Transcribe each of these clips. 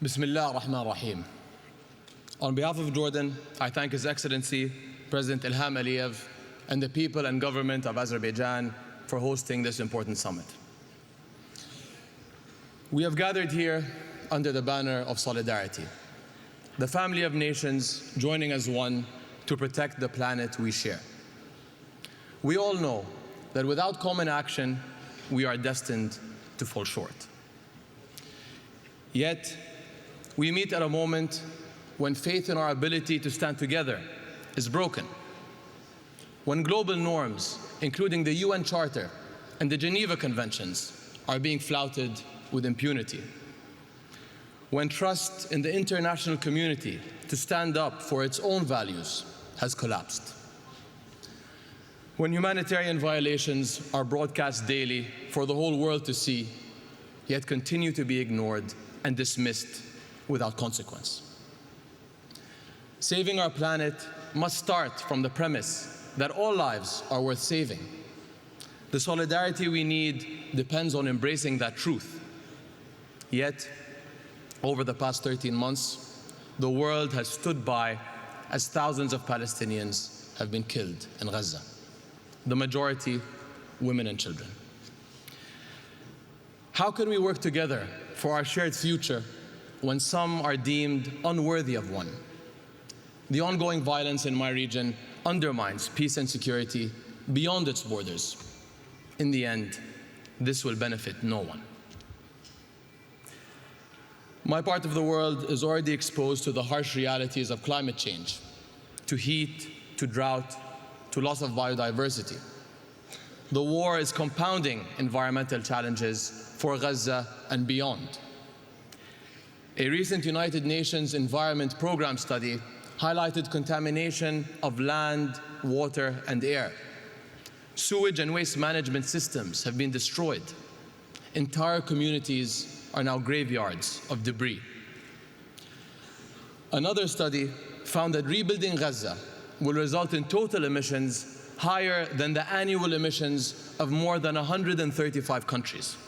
Bismillah ar-Rahman ar-Rahim. On behalf of Jordan, I thank His Excellency, President Ilham Aliyev, and the people and government of Azerbaijan for hosting this important summit. We have gathered here under the banner of solidarity, the family of nations joining as one to protect the planet we share. We all know that without common action, we are destined to fall short. Yet, we meet at a moment when faith in our ability to stand together is broken. When global norms, including the UN Charter and the Geneva Conventions, are being flouted with impunity. When trust in the international community to stand up for its own values has collapsed. When humanitarian violations are broadcast daily for the whole world to see, yet continue to be ignored and dismissed without consequence. Saving our planet must start from the premise that all lives are worth saving. The solidarity we need depends on embracing that truth. Yet, over the past 13 months, the world has stood by as thousands of Palestinians have been killed in Gaza, the majority women and children. How can we work together for our shared future when some are deemed unworthy of one? The ongoing violence in my region undermines peace and security beyond its borders. In the end, this will benefit no one. My part of the world is already exposed to the harsh realities of climate change, to heat, to drought, to loss of biodiversity. The war is compounding environmental challenges for Gaza and beyond. A recent United Nations Environment Programme study highlighted contamination of land, water, and air. Sewage and waste management systems have been destroyed. Entire communities are now graveyards of debris. Another study found that rebuilding Gaza will result in total emissions higher than the annual emissions of more than 135 countries.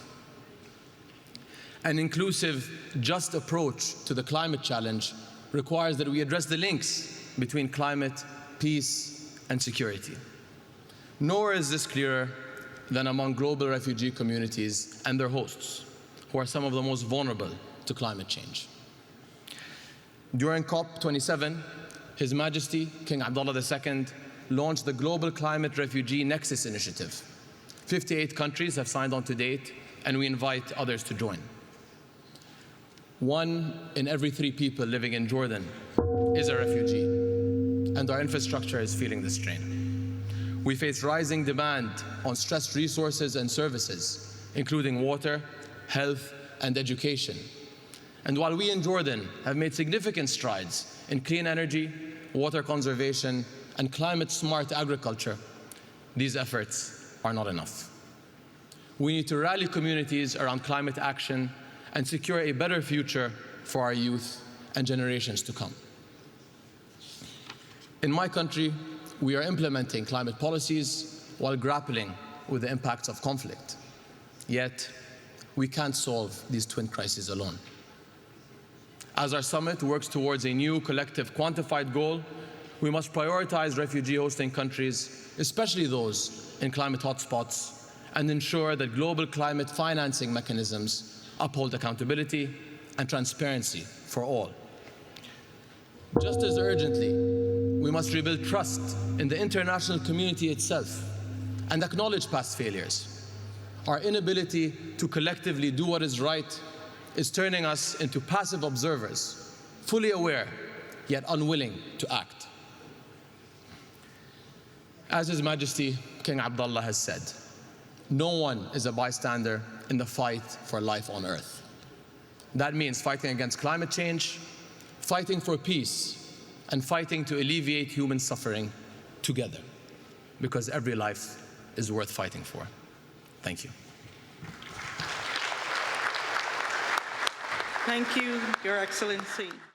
An inclusive, just approach to the climate challenge requires that we address the links between climate, peace, and security. Nowhere is this clearer than among global refugee communities and their hosts, who are some of the most vulnerable to climate change. During COP27, His Majesty King Abdullah II launched the Global Climate Refugee Nexus Initiative. 58 countries have signed on to date, and we invite others to join. 1 in every 3 people living in Jordan is a refugee, and our infrastructure is feeling the strain. We face rising demand on stressed resources and services, including water, health, and education. And while we in Jordan have made significant strides in clean energy, water conservation, and climate-smart agriculture, these efforts are not enough. We need to rally communities around climate action and secure a better future for our youth and generations to come. In my country, we are implementing climate policies while grappling with the impacts of conflict. Yet, we can't solve these twin crises alone. As our summit works towards a new collective quantified goal, we must prioritize refugee-hosting countries, especially those in climate hotspots, and ensure that global climate financing mechanisms uphold accountability and transparency for all. Just as urgently, we must rebuild trust in the international community itself and acknowledge past failures. Our inability to collectively do what is right is turning us into passive observers, fully aware, yet unwilling to act. As His Majesty King Abdullah has said, no one is a bystander in the fight for life on Earth. That means fighting against climate change, fighting for peace, and fighting to alleviate human suffering together, because every life is worth fighting for. Thank you. Thank you, Your Excellency.